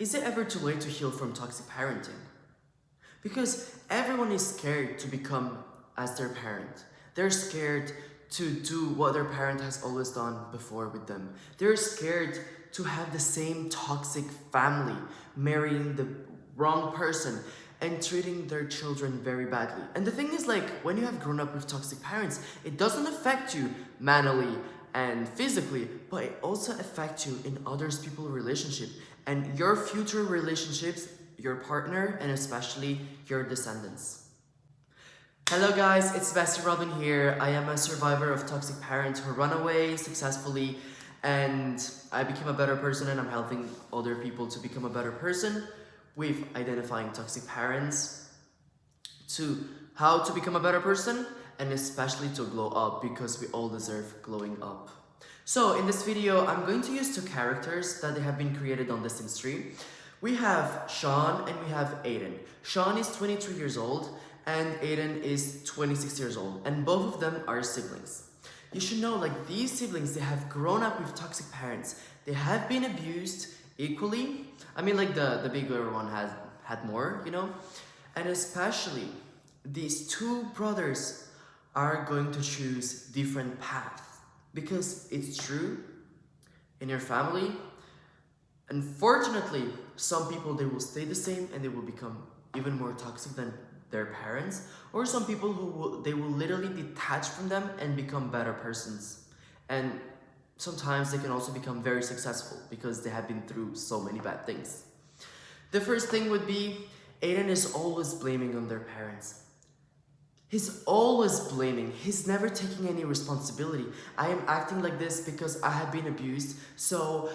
Is it ever too late to heal from toxic parenting? Because everyone is scared to become as their parent. They're scared to do what their parent has always done before with them. They're scared to have the same toxic family, marrying the wrong person and treating their children very badly. And the thing is, like, when you have grown up with toxic parents, it doesn't affect you mentally and physically, but it also affects you in others people's relationship and your future relationships, your partner, and especially your descendants. Hello guys, it's Bessie ROBELYN here. I am a survivor of toxic parents who run away successfully, and I became a better person, and I'm helping other people to become a better person with identifying toxic parents, to how to become a better person, and especially to glow up, because we all deserve glowing up. So in this video, I'm going to use two characters that have been created on The Sims 3. We have Sean and we have Aiden. Sean is 23 years old and Aiden is 26 years old, and both of them are siblings. You should know, like, these siblings, they have grown up with toxic parents. They have been abused equally. I mean, like, the bigger one has had more, you know? And especially, these two brothers are going to choose different paths. Because it's true, in your family, unfortunately, some people, they will stay the same and they will become even more toxic than their parents, or some people they will literally detach from them and become better persons. And sometimes they can also become very successful because they have been through so many bad things. The first thing would be, Aiden is always blaming on their parents. He's always blaming. He's never taking any responsibility. I am acting like this because I have been abused, so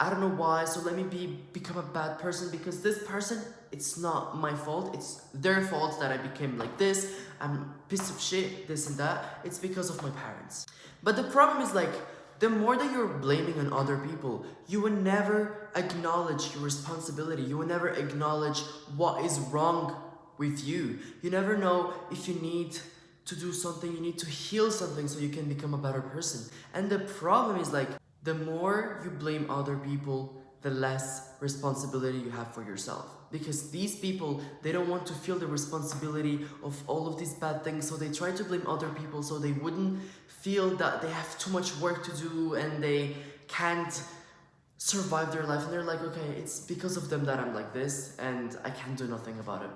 I don't know why, so let me become a bad person because this person, it's not my fault, it's their fault that I became like this. I'm a piece of shit, this and that. It's because of my parents. But the problem is, like, the more that you're blaming on other people, you will never acknowledge your responsibility. You will never acknowledge what is wrong with you. You never know if you need to do something, you need to heal something so you can become a better person. And the problem is, like, the more you blame other people, the less responsibility you have for yourself. Because these people, they don't want to feel the responsibility of all of these bad things, so they try to blame other people so they wouldn't feel that they have too much work to do and they can't survive their life. And they're like, okay, it's because of them that I'm like this and I can't do nothing about it.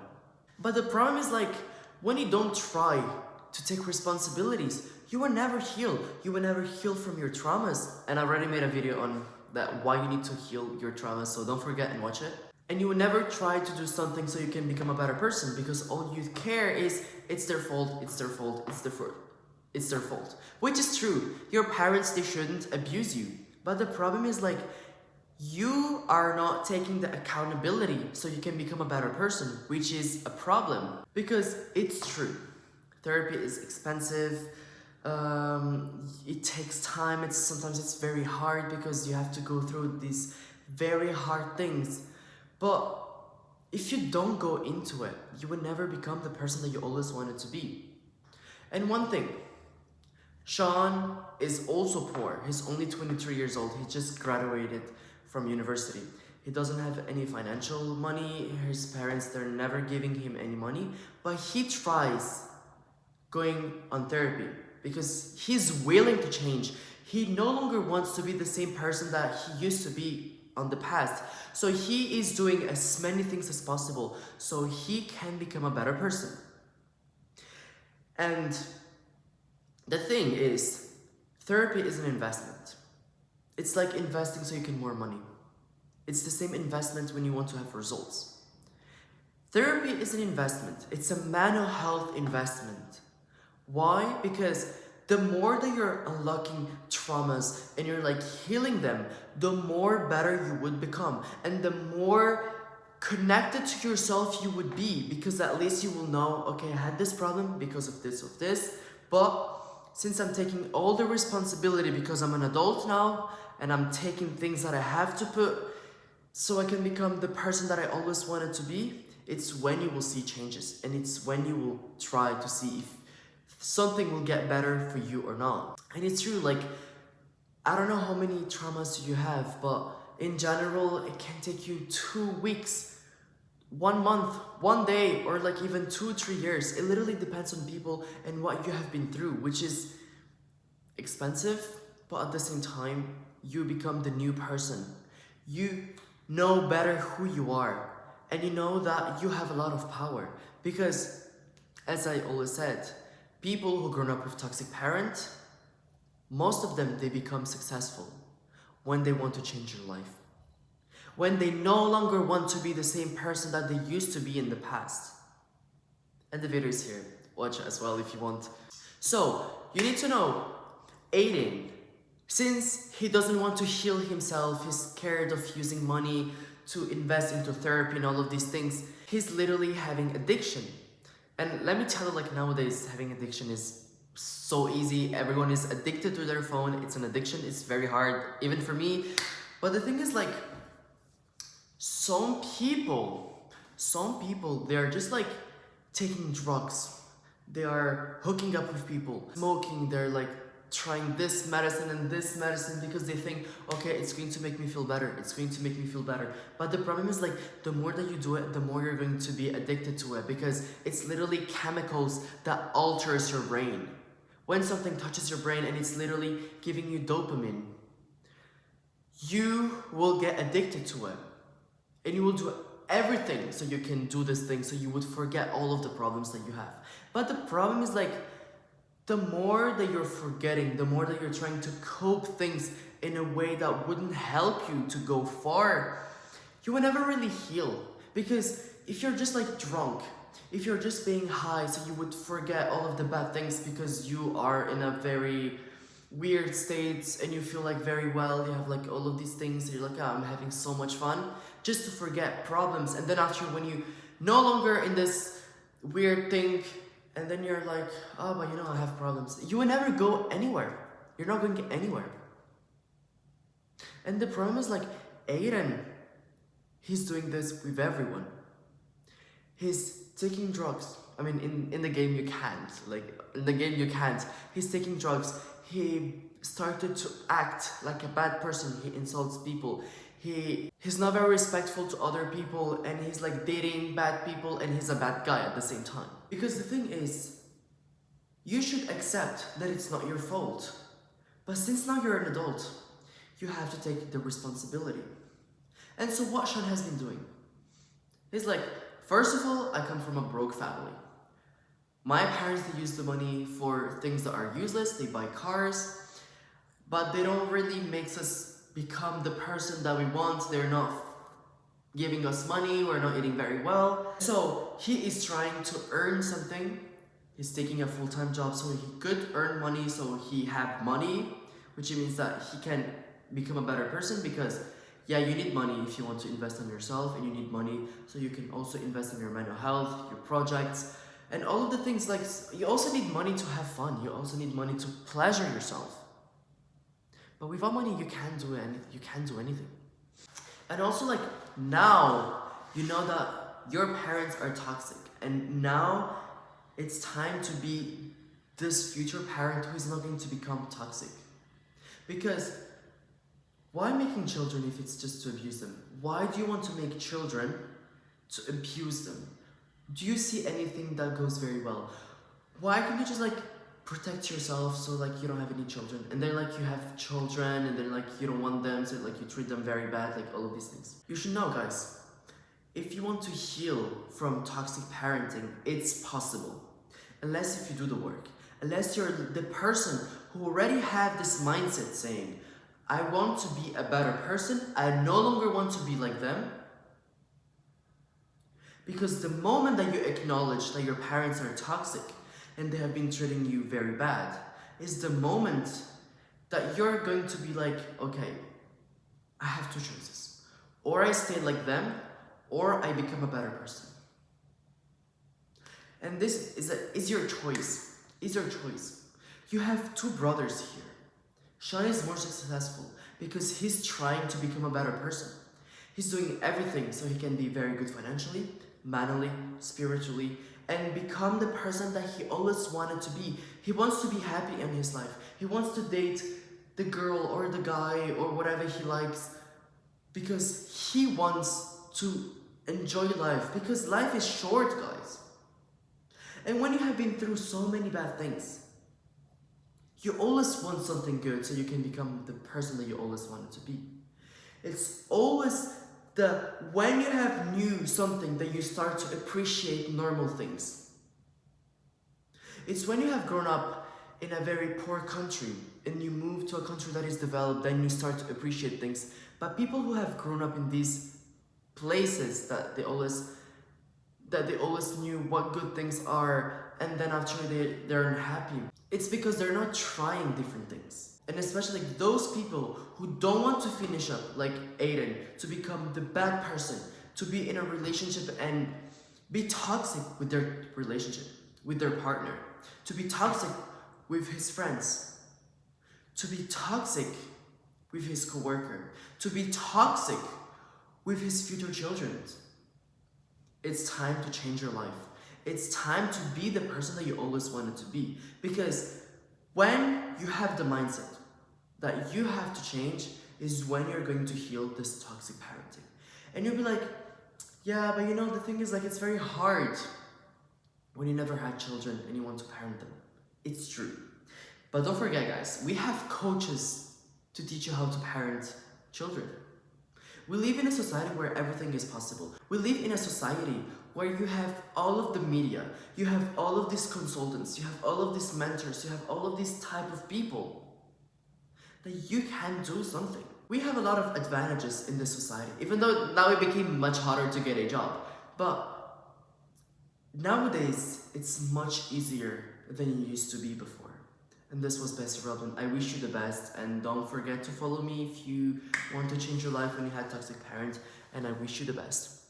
But the problem is, like, when you don't try to take responsibilities, you will never heal. You will never heal from your traumas. And I already made a video on that, why you need to heal your traumas, so don't forget and watch it. And you will never try to do something so you can become a better person, because all you care is, it's their fault, it's their fault, it's their fault. Which is true. Your parents, they shouldn't abuse you. But the problem is, like, you are not taking the accountability so you can become a better person, which is a problem. Because it's true. Therapy is expensive. It takes time. Sometimes it's very hard because you have to go through these very hard things. But if you don't go into it, you will never become the person that you always wanted to be. And one thing, Sean is also poor. He's only 23 years old. He just graduated from university. He doesn't have any financial money. His parents, they're never giving him any money, but he tries going on therapy because he's willing to change. He no longer wants to be the same person that he used to be on the past. So he is doing as many things as possible so he can become a better person. And the thing is, therapy is an investment. It's like investing so you can more money. It's the same investment when you want to have results. Therapy is an investment. It's a mental health investment. Why? Because the more that you're unlocking traumas and you're, like, healing them, the more better you would become. And the more connected to yourself you would be, because at least you will know, okay, I had this problem because of this, but since I'm taking all the responsibility because I'm an adult now, and I'm taking things that I have to put so I can become the person that I always wanted to be, it's when you will see changes, and it's when you will try to see if something will get better for you or not. And it's true, like, I don't know how many traumas you have, but in general, it can take you 2 weeks, 1 month, 1 day, or like even 2-3 years. It literally depends on people and what you have been through, which is expensive, but at the same time, you become the new person. You know better who you are, and you know that you have a lot of power. Because, as I always said, people who grown up with toxic parents, most of them, they become successful when they want to change their life. When they no longer want to be the same person that they used to be in the past. And the video is here. Watch it as well if you want. So, you need to know, Aiden, since he doesn't want to heal himself, he's scared of using money to invest into therapy and all of these things, he's literally having addiction. And let me tell you, like nowadays, having addiction is so easy. Everyone is addicted to their phone. It's an addiction. It's very hard, even for me. But the thing is, like, some people, they're just like taking drugs. They are hooking up with people, smoking, they're like trying this medicine and this medicine because they think, okay, it's going to make me feel better. It's going to make me feel better. But the problem is, like, the more that you do it, the more you're going to be addicted to it, because it's literally chemicals that alters your brain. When something touches your brain and it's literally giving you dopamine, you will get addicted to it. And you will do everything so you can do this thing, so you would forget all of the problems that you have. But the problem is, like, the more that you're forgetting, the more that you're trying to cope things in a way that wouldn't help you to go far, you will never really heal. Because if you're just like drunk, if you're just being high, so you would forget all of the bad things because you are in a very weird state and you feel like very well, you have like all of these things, you're like, oh, I'm having so much fun, just to forget problems. And then after, when you no longer in this weird thing, and then you're like, oh, but you know, I have problems, you will never go anywhere. You're not going to get anywhere. And the problem is, like, Aiden, he's doing this with everyone. He's taking drugs. I mean, in the game you can't. Like, in the game you can't. He's taking drugs. He started to act like a bad person. He insults people. He's not very respectful to other people, and he's like dating bad people, and he's a bad guy at the same time. Because the thing is, you should accept that it's not your fault. But since now you're an adult, you have to take the responsibility. And so what Sean has been doing, he's like, first of all, I come from a broke family. My parents, they use the money for things that are useless. They buy cars, but they don't really make us become the person that we want. They're not giving us money. We're not eating very well. So he is trying to earn something. He's taking a full-time job so he could earn money, so he have money, which means that he can become a better person. Because yeah, you need money if you want to invest in yourself, and you need money so you can also invest in your mental health, your projects, and all of the things. Like, you also need money to have fun. You also need money to pleasure yourself. But without money, you can't do anything. And also, like, now you know that your parents are toxic, and now it's time to be this future parent who is not going to become toxic. Because why making children if it's just to abuse them? Why do you want to make children to abuse them? Do you see anything that goes very well? Why can't you just like protect yourself so like you don't have any children? And then like you have children and then like you don't want them, so like you treat them very bad, like all of these things. You should know, guys, if you want to heal from toxic parenting, it's possible. Unless if you do the work. Unless you're the person who already have this mindset saying, I want to be a better person, I no longer want to be like them. Because the moment that you acknowledge that your parents are toxic and they have been treating you very bad, is the moment that you're going to be like, okay, I have two choices. Or I stay like them, or I become a better person. And this is your choice. Is your choice. You have two brothers here. Sean is more successful because he's trying to become a better person. He's doing everything so he can be very good financially, mentally, spiritually, and become the person that he always wanted to be. He wants to be happy in his life. He wants to date the girl or the guy or whatever he likes because he wants to enjoy life, because life is short, guys. And when you have been through so many bad things, you always want something good so you can become the person that you always wanted to be. It's always when you have knew something that you start to appreciate normal things. It's when you have grown up in a very poor country and you move to a country that is developed, then you start to appreciate things. But people who have grown up in these places that they always knew what good things are, and then after they're unhappy, it's because they're not trying different things. And especially those people who don't want to finish up like Aiden, to become the bad person, to be in a relationship and be toxic with their relationship, with their partner, to be toxic with his friends, to be toxic with his coworker, to be toxic with his future children. It's time to change your life. It's time to be the person that you always wanted to be. Because when you have the mindset that you have to change is when you're going to heal this toxic parenting. And you'll be like, yeah, but the thing is, like, it's very hard when you never had children and you want to parent them. It's true. But don't forget, guys, we have coaches to teach you how to parent children. We live in a society where everything is possible. We live in a society where you have all of the media, you have all of these consultants, you have all of these mentors, you have all of these type of people that you can do something. We have a lot of advantages in this society, even though now it became much harder to get a job. But nowadays, it's much easier than it used to be before. And this was Bessie ROBELYN. I wish you the best, and don't forget to follow me if you want to change your life when you had toxic parents, and I wish you the best.